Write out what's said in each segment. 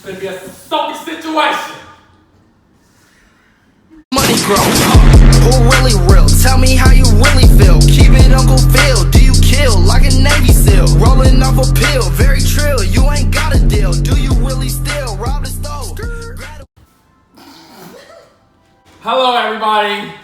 It's gonna be a soaking situation. Money grow. Who really real? Tell me how you really feel. Keep it Uncle Phil. Do you kill like a Navy SEAL? Rolling off a pill, very trill. You ain't got a deal. Do you really steal? Rob the stove. Hello, everybody.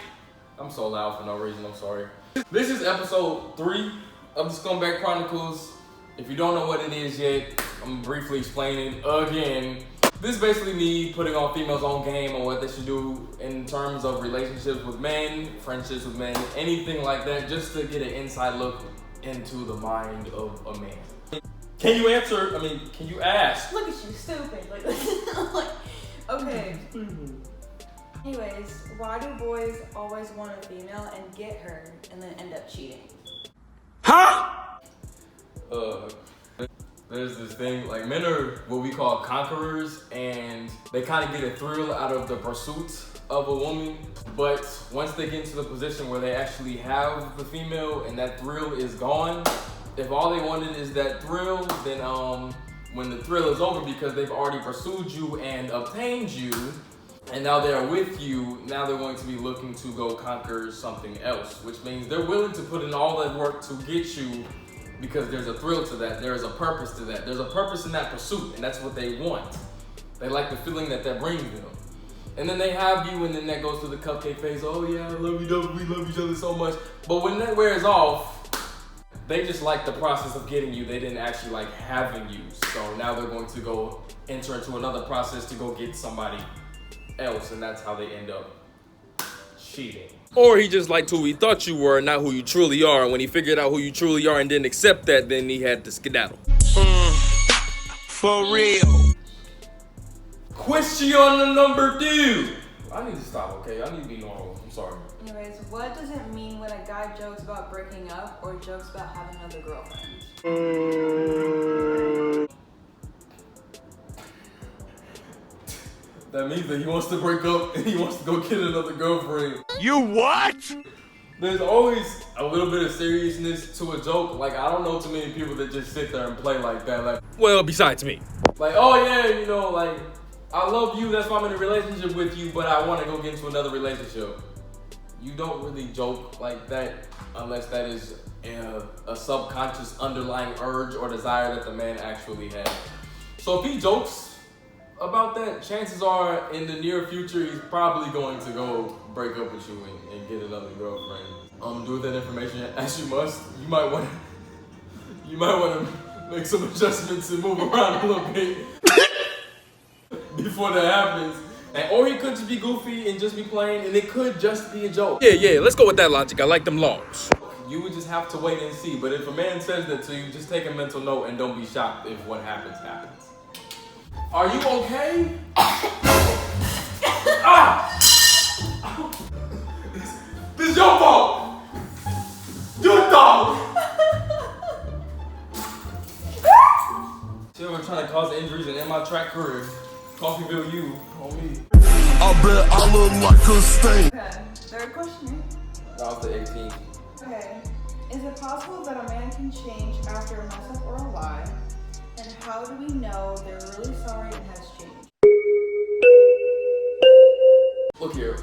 I'm so loud for no reason. I'm sorry. This is episode 3 of the Scumbag Chronicles. If you don't know what it is yet, I'm gonna briefly explain it again. This is basically me putting on females' own game on what they should do in terms of relationships with men, friendships with men, anything like that, just to get an inside look into the mind of a man. Can you answer? I mean, can you ask? Look at you, stupid. Like, okay. Anyways, why do boys always want a female and get her and then end up cheating? Huh? There's this thing, like, men are what we call conquerors, and they kind of get a thrill out of the pursuit of a woman. But once they get into the position where they actually have the female and that thrill is gone, if all they wanted is that thrill, then when the thrill is over because they've already pursued you and obtained you, and now they're with you, now they're going to be looking to go conquer something else, which means they're willing to put in all that work to get you because there's a thrill to that, there is a purpose to that. There's a purpose in that pursuit, and that's what they want. They like the feeling that brings them. And then they have you, and then that goes through the cupcake phase. Oh yeah, I love you, we love each other so much. But when that wears off, they just like the process of getting you. They didn't actually like having you. So now they're going to go enter into another process to go get somebody else, and that's how they end up cheating. Or he just liked who he thought you were, not who you truly are. And when he figured out who you truly are and didn't accept that, then he had to skedaddle. For real. Question number 2. I need to stop, okay? I need to be normal. I'm sorry. Anyways, what does it mean when a guy jokes about breaking up or jokes about having another girlfriend? That means that he wants to break up and he wants to go get another girlfriend. You what? There's always a little bit of seriousness to a joke. Like, I don't know too many people that just sit there and play like that. Like, well, besides me. Like, oh yeah, you know, like, I love you, that's why I'm in a relationship with you, but I want to go get into another relationship. You don't really joke like that unless that is a subconscious underlying urge or desire that the man actually has. So if he jokes about that, chances are in the near future he's probably going to go break up with you and get another girlfriend. Do with that information as you must. You might want to make some adjustments and move around a little bit before that happens. Or he could just be goofy and just be playing, and it could just be a joke. Yeah, let's go with that logic. I like them laws. You would just have to wait and see. But if a man says that to you, just take a mental note and don't be shocked if what happens. Are you okay? This is your fault. You're dumb. Still trying to cause injuries and end my track career. Coffeeville, you on me. I bet I look like a stain. Okay, third question. That was the 18th. Okay, is it possible that a man can change after a mess up or a lie? And how do we know they're really sorry and has changed? Look here.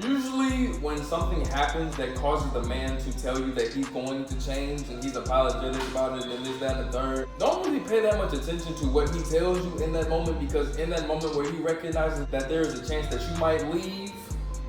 Usually when something happens that causes the man to tell you that he's going to change and he's apologetic about it and this, that, and the third, don't really pay that much attention to what he tells you in that moment, because in that moment where he recognizes that there is a chance that you might leave,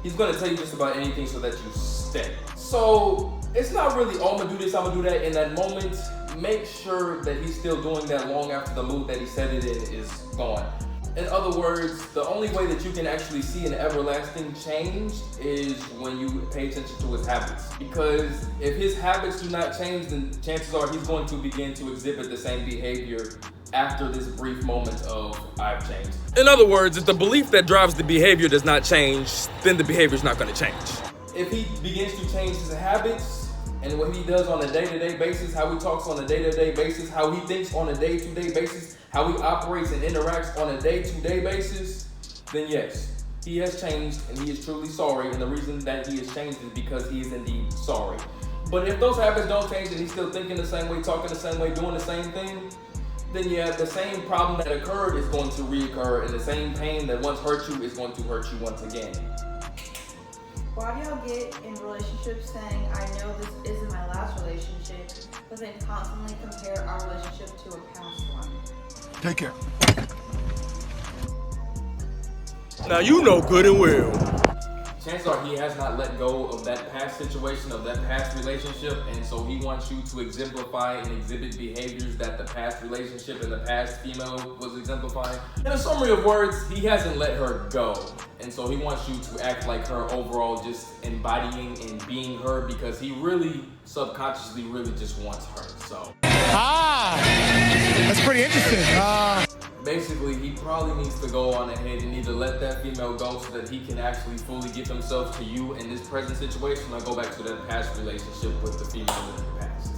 he's going to tell you just about anything so that you stay. So it's not really, oh, I'm going to do this, I'm going to do that in that moment. Make sure that he's still doing that long after the mood that he said it in is gone. In other words, the only way that you can actually see an everlasting change is when you pay attention to his habits. Because if his habits do not change, then chances are he's going to begin to exhibit the same behavior after this brief moment of I've changed. In other words, if the belief that drives the behavior does not change, then the behavior is not going to change. If he begins to change his habits, and what he does on a day-to-day basis, how he talks on a day-to-day basis, how he thinks on a day-to-day basis, how he operates and interacts on a day-to-day basis, then yes, he has changed and he is truly sorry. And the reason that he has changed is because he is indeed sorry. But if those habits don't change and he's still thinking the same way, talking the same way, doing the same thing, then yeah, the same problem that occurred is going to reoccur, and the same pain that once hurt you is going to hurt you once again. Why do y'all get in relationships saying, I know this isn't my last relationship, but then constantly compare our relationship to a past one? Take care. Now you know good and well. Chances are he has not let go of that past situation, of that past relationship, and so he wants you to exemplify and exhibit behaviors that the past relationship and the past female was exemplifying. In a summary of words, he hasn't let her go, and so he wants you to act like her overall, just embodying and being her, because he really subconsciously really just wants her. So That's pretty interesting. basically, he probably needs to go on ahead and either let that female go so that he can actually fully give himself to you in this present situation, or go back to that past relationship with the female in the past.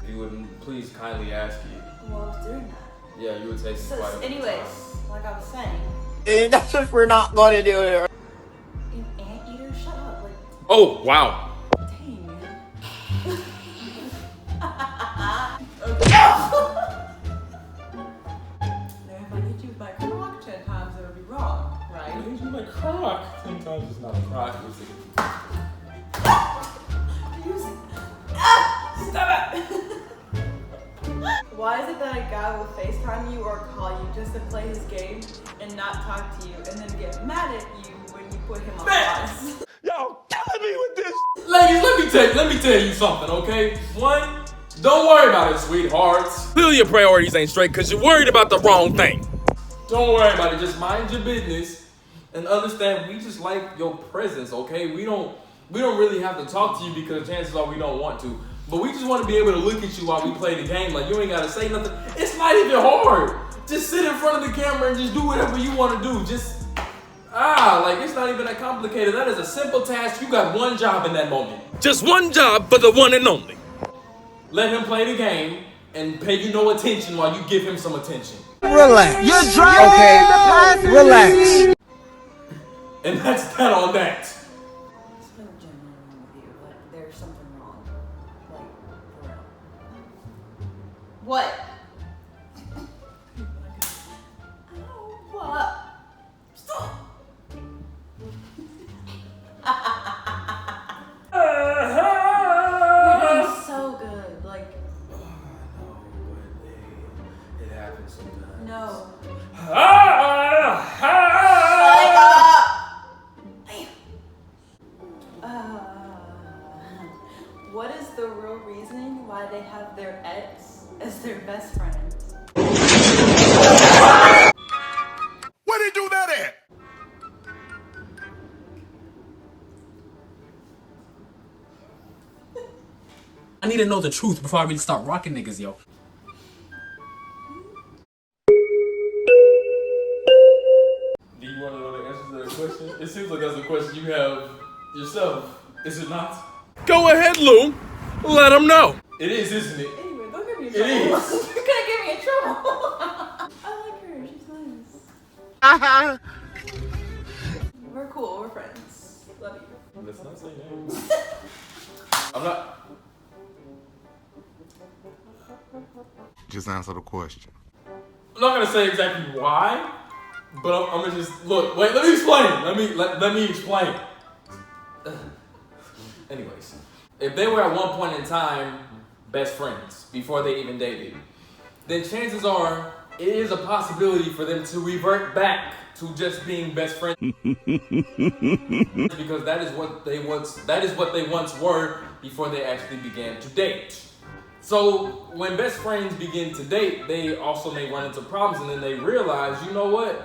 If you would please kindly ask you. Well, I was doing that. Yeah, you would take So, quite a bit of anyways, time. like I was saying, That's what we're not gonna do here. an anteater, shut up. Like, Oh, wow. dang, man. Now, if I hit you with my crock 10 times, it would be wrong, right? You like crock. Sometimes it's not a crock. Stop it! Why is it that a guy will FaceTime you or call you just to play his game and not talk to you, and then get mad at you when you put him on blast? Y'all killing me with this. Ladies, let me tell you something, okay? One, don't worry about it, sweethearts. Clearly your priorities ain't straight because you're worried about the wrong thing. Don't worry about it. Just mind your business and understand we just like your presence, okay? We don't really have to talk to you because chances are we don't want to. But we just want to be able to look at you while we play the game. Like, you ain't got to say nothing. It's not even hard. Just sit in front of the camera and just do whatever you want to do. Just, like, it's not even that complicated. That is a simple task. You got one job in that moment. Just one job for the one and only. Let him play the game and pay you no attention while you give him some attention. Relax. You're driving okay. Relax. And that's that on that. There's no general wrong with you, but there's something wrong. Like, for real. What? Ow, what? Stop! You're doing so good. Like, It happens sometimes. no. What is the real reasoning why they have their ex as their best friend? Where they do that at? I need to know the truth before I really start rocking niggas, yo. Do you want to know the answer to that question? It seems like that's a question you have yourself, is it not? Go ahead, Lou. Let them know. It is, isn't it? Anyway, don't get me in It trouble. is. You're gonna get me in trouble. I like her. She's nice. We're cool. We're friends. Love you. Let's not say names. I'm not. Just answer the question. I'm not gonna say exactly why, but I'm gonna just look. Wait, let me explain. Let me explain. Anyways, if they were at one point in time best friends before they even dated, then chances are it is a possibility for them to revert back to just being best friends because that is what they once were before they actually began to date. So when best friends begin to date, they also may run into problems, and then they realize, you know what?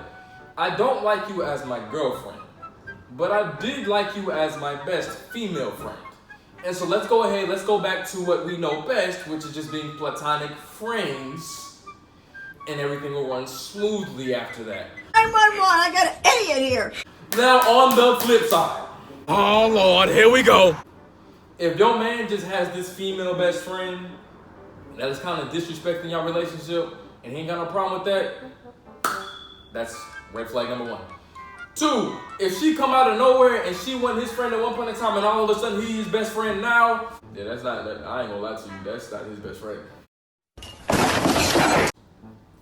I don't like you as my girlfriend, but I did like you as my best female friend. And so let's go ahead, let's go back to what we know best, which is just being platonic friends, and everything will run smoothly after that. 911, I got an idiot here. Now on the flip side, Oh, Lord, here we go. if your man just has this female best friend that is kind of disrespecting your relationship, and he ain't got no problem with that, that's red flag number one. Two, if she come out of nowhere and she wasn't his friend at one point in time and all of a sudden he's his best friend now, yeah, I ain't gonna lie to you, that's not his best friend.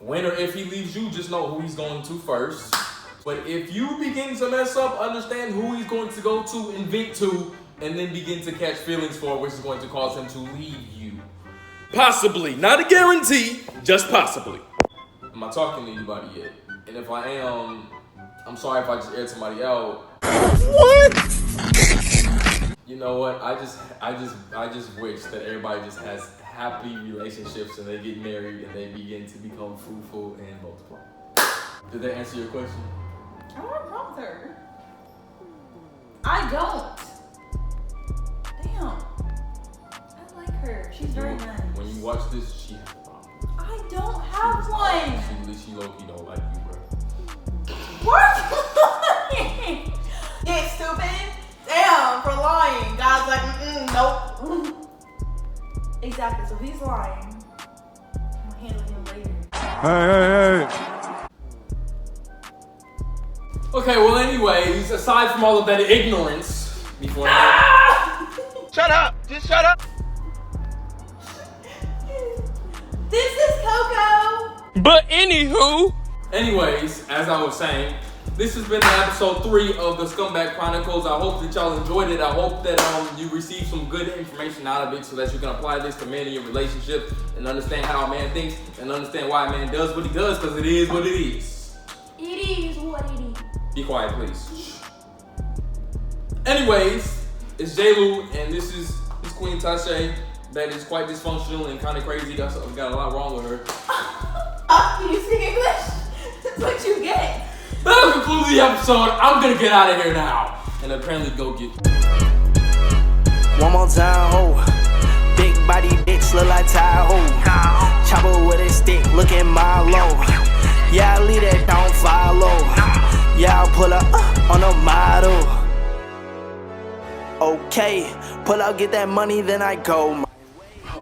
When or if he leaves you, just know who he's going to first. But if you begin to mess up, understand who he's going to go to and vent to, and then begin to catch feelings for, which is going to cause him to leave you. Possibly. Not a guarantee, just possibly. Am I talking to anybody yet? And if I am, I'm sorry if I just aired somebody out. What? You know what? I just wish that everybody just has happy relationships and they get married and they begin to become fruitful and multiply. Did that answer your question? I want to prompt her. I don't. Damn. I like her. She's very nice. When you watch this, she has a problem. I don't have one. She low-key don't like you, bro. What? Get stupid. Damn, for lying. God's like, nope. Exactly, so he's lying. I'm gonna handle him later. Hey. Okay, well anyways, aside from all of that ignorance, before Shut up! Just shut up! This is Coco. But anywho. Anyways, as I was saying, this has been episode 3 of the Scumbag Chronicles. I hope that y'all enjoyed it. I hope that you received some good information out of it so that you can apply this to men in your relationship and understand how a man thinks and understand why a man does what he does, because it is what it is. It is what it is. Be quiet, please. Shh. Anyways, it's J-Lu, and this is Queen Tasha that is quite dysfunctional and kind of crazy. Got a lot wrong with her. Can you speak English? That's what you get. That'll conclude the episode. I'm gonna get out of here now. And apparently go get... One more time, ho. Big body bitch look like Tahoe. Chopper with a stick, looking my low. Yeah, I leave that don't follow. Yeah, I'll pull up on a model. Okay, pull out, get that money, then I go.